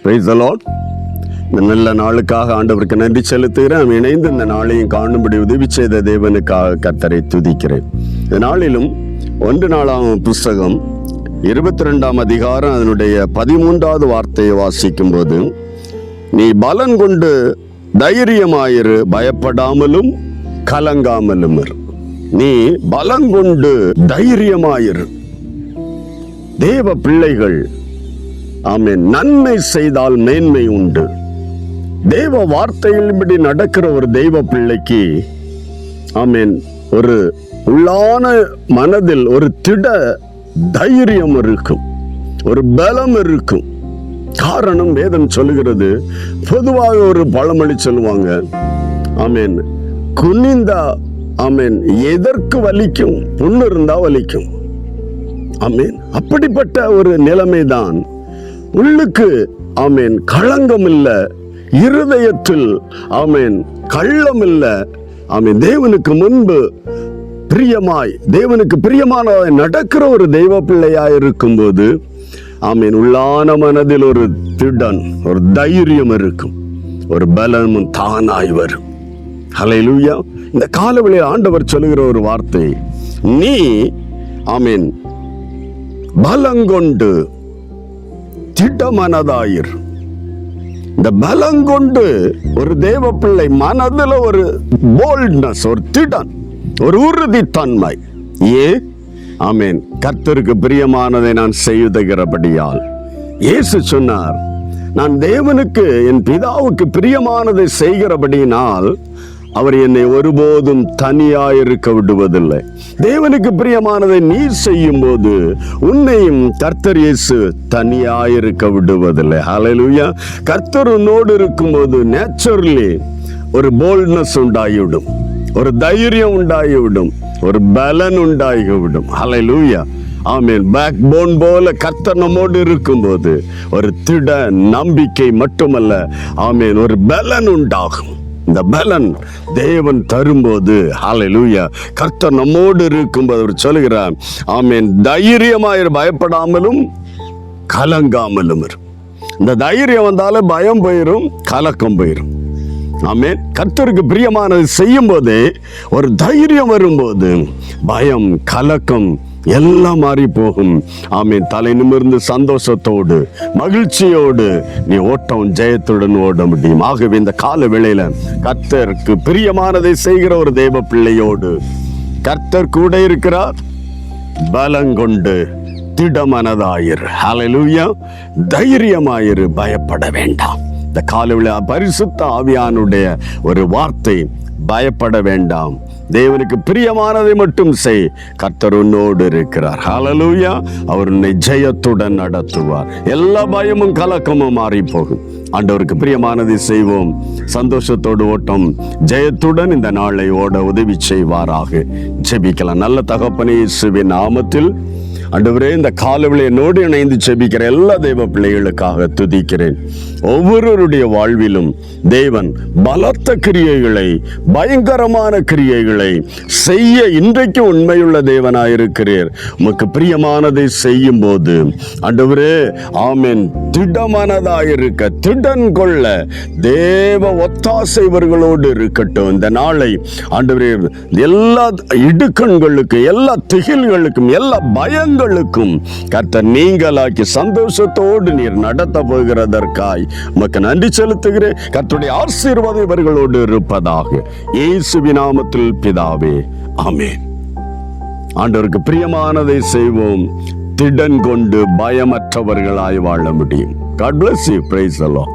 Praise the Lord. இந்த நல்ல நாளுக்காக ஆண்டவருக்கு நன்றி செலுத்துகிறேன். இணைந்து இந்த நாளையும் காணும்படி உதவி செய்த தேவனுக்காக கர்த்தரை துதிக்கிறேன். இந்த நாளிலும் 1 நாளாகமம் புஸ்தகம் 22ஆம் அதிகாரம் அதனுடைய 13வது வார்த்தையை வாசிக்கும் போது, நீ பலன் கொண்டு தைரியமாயிரு, பயப்படாமலும் கலங்காமலும் இரு. நீ பலன் கொண்டு தைரியமாயிரு. தேவ பிள்ளைகள், ஆமென், நன்மை செய்தால் மேன்மை உண்டு. தேவ வார்த்தையின்படி நடக்கிற ஒரு தெய்வ பிள்ளைக்கு, ஆமென், ஒரு உள்ளான மனதில் ஒரு திட தைரியம் இருக்கும், ஒரு பலம் இருக்கும். காரணம், வேதம் சொல்லுகிறது, பொதுவாக ஒரு பழமொழி சொல்லுவாங்க, ஆமென், குனிந்தா, ஆமென், எதற்கு வலிக்கும், புண்ணு இருந்தா வலிக்கும். ஆமென். அப்படிப்பட்ட ஒரு நிலைமைதான் உள்ளுக்கு, ஆமென், களங்கம் இல்ல, இருதயத்தில், ஆமென், கள்ளம் இல்ல, ஆமென், தேவனுக்கு முன்பு பிரியமாய், தேவனுக்கு பிரியமானதாய் நடக்கிற ஒரு தெய்வ பிள்ளையாய் இருக்கும்போது, ஆமென், உள்ளான மனதில் ஒரு திடன், ஒரு தைரியம் இருக்கும், ஒரு பலமும் தானாய் வரும். ஹல்லேலூயா. இந்த காலவெளியில் ஆண்டவர் சொல்லுகிற ஒரு வார்த்தை, நீ, ஆமென், பலங்கொண்டு திடமனதாயிர். இந்த பலங்கொண்டு ஒரு தேவ பிள்ளை மனதில் ஒரு போல்ட்னஸ், ஒரு திடன், ஒரு உறுதித்தன்மை. ஆமென், கர்த்தருக்கு பிரியமானதை நான் செய்துகிறபடியால். இயேசு சொன்னார், நான் தேவனுக்கு, என் பிதாவுக்கு பிரியமானதை செய்கிறபடியினால் அவர் என்னை ஒருபோதும் தனியாயிருக்க விடுவதில்லை. தேவனுக்கு பிரியமானதை நீ செய்யும் போது உன்னையும் கர்த்தர் இயேசு தனியாயிருக்க விடுவதில்லை. ஹல்லேலூயா. கர்த்தர் உன்னோடு இருக்கும்போது நேச்சுரலி ஒரு போல்ட்னஸ் உண்டாகிவிடும், ஒரு தைரியம் உண்டாகிவிடும், ஒரு பலன் உண்டாகிவிடும். ஹல்லேலூயா. ஆமென். பேக் போன் போல கர்த்தர் நம்மோடு இருக்கும்போது ஒரு திட நம்பிக்கை மட்டுமல்ல, ஆமென், ஒரு பலன் உண்டாகும். இந்த பலன் தேவன் தரும்போது, ஹல்லேலூயா, கர்த்தர் நம்மோடு இருக்கும்போது அவர் சொல்லுகிறார், ஆமென், தைரியமாயிரு, பயப்படாமலும் கலங்காமலும் இரு. இந்த தைரியம் வந்தாலே பயம் போயிரும், கலக்கம் போயிரும். ஆமென். கர்த்தருக்கு பிரியமானது செய்யும் போதே ஒரு தைரியம் வரும்போது பயம், கலக்கம் எல்லாம் மாறி போகும். ஆமென். தலை நிமிர்ந்து சந்தோஷத்தோடு, மகிழ்ச்சியோடு நீ ஓட்டம் ஜெயத்துடன் ஓட முடியும். ஆகவே இந்த கால வேளையில கர்த்தருக்கு பிரியமானதை செய்கிற ஒரு தேவ பிள்ளையோடு கர்த்தர் கூட இருக்கிறார். பலங்கொண்டு திடமனதாயிரு. ஹல்லேலூயா. தைரியமாயிரு, பயப்பட வேண்டாம். இந்த காலையில பரிசுத்த ஆவியானுடைய ஒரு வார்த்தை, பயப்பட வேண்டாம், தேவனுக்கு பிரியமானதை மட்டும் செய், கர்த்தர் உன்னோடு இருக்கிறார். ஹல்லேலூயா. அவர் உன்னை ஜெயத்துடன் நடத்துவார். எல்லா பயமும் கலக்கமும் மாறி போகும். ஆண்டவருக்கு பிரியமானதை செய்வோம். சந்தோஷத்தோடு ஓட்டம் ஜெயத்துடன் இந்த நாளை ஓட உதவி செய்வாராக. ஜெபிக்கலாம். நல்ல தகப்பனே, இயேசுவின் நாமத்தில் ஆண்டவரே, இந்த காலவெளி என்னோடு இணைந்து ஜெபிக்கிற எல்லா தெய்வ பிள்ளைகளுக்காக துதிக்கிறேன். ஒவ்வொருவருடைய வாழ்விலும் தேவன் பலத்த கிரியைகளை, பயங்கரமான கிரியைகளை செய்ய இன்றைக்கு உண்மையுள்ள தேவனாயிருக்கிறீர். உமக்கு பிரியமானதை செய்யும் போது ஆண்டவரே, ஆமென், திடமனதாயிருக்க, திடன் கொள்ள தேவ ஒத்தாசை இவர்களோடு இருக்கட்டும். இந்த நாளை ஆண்டவரே, எல்லா இடுக்கண்களுக்கும், எல்லா திகில்களுக்கும், எல்லா பயங்களுக்கும் கர்த்தர் நீங்களாக்கி சந்தோஷத்தோடு நீர் நடத்த போகிறதற்காய் உமக்கு நன்றி செலுத்துகிறேன். கர்த்தருடைய ஆசீர்வாதம் இவர்களோடு இருப்பதாக. இயேசுவின் நாமத்தில் பிதாவே, ஆமென். ஆண்டவருக்கு பிரியமானதை செய்வோம். திடன் கொண்டு பயமற்றவர்களாய் வாழ முடியும். God bless you. Praise the Lord.